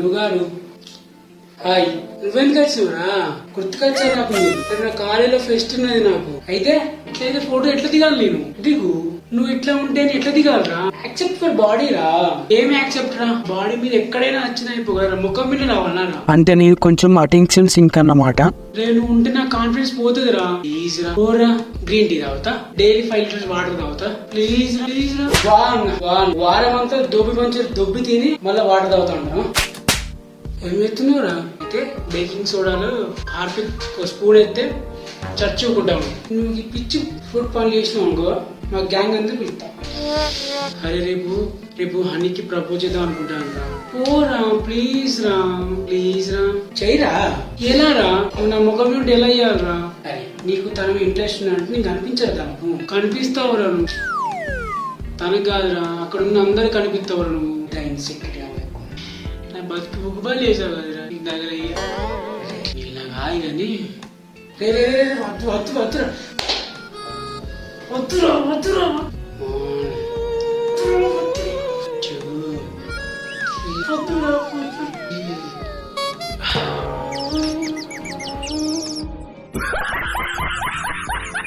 గురుగారు హాయ్, నువ్వెందుకు వచ్చినవురా? గుర్తుకొచ్చా నాకు నా కాలేజీలో ఫెస్ట్ ఉన్నది నాకు. అయితే ఇట్లయితే ఫోటో ఎట్లా దిగాలి? నేను దిగు, నువ్వు ఇట్లా ఉంటే నేను ఎట్లా దిగాలరా? యాక్సెప్ట్ ఫర్ బాడీ రా. ఏం యాక్సెప్ట్ రా? బాడీ మీద ఎక్కడైనా వచ్చినా అయిపోగలరా, ముఖం మీద రావాలరా? అంటే నీకు కొంచెం అటెన్షన్ సింక్ అన్నమాట. నేను ఉంటే నా కాన్ఫిడెన్స్ పోతుంది రా. ప్లీజ్ రా, పోరా. గ్రీన్ టీ తాగుతా, డైలీ 5 లీటర్స్ వాటర్ తాగుతా. ప్లీజ్ ప్లీజ్ రా. వారం అంతా దొబ్బి మంచి దొబ్బి తిని మళ్ళీ వాటర్ తాగుతా ఉంటాను. ఏం ఎత్తున్నావురా? అయితే బేకింగ్ సోడాలో హార్పిక్ స్పూన్ ఎత్తే చర్చుకుంటాము. నువ్వు ఈ పిచ్చి ఫుడ్ పనులు చేసినావు అనుకో, మా గ్యాంగ్ అంతా పిలుస్తా. అరే రేపు హనీకి ప్రపోజ్ చేద్దాం అనుకుంటాను రా. పోరా ప్లీజ్ రా, ప్లీజ్ రా. చెయ్యరా. ఎలా రా? నువ్వు నా ముఖం నుండి ఎలా అయ్యాలరా? అరే నీకు తన ఇంట్రెస్ట్ ఉన్నట్టు నీకు కనిపించదు. తనకు కనిపిస్తావురా నువ్వు, తనకు కాదురా, అక్కడ ఉన్న అందరు కనిపిస్తావురా నువ్వు. ఇన్సెక్యూరిటీ బతుకు బుగ్గుబాలు చేసావు కదరా నీ దగ్గర. ఇలా కాదు కానీ వద్దు వద్దు వద్దురా వద్దురా వద్దురా. వద్దురా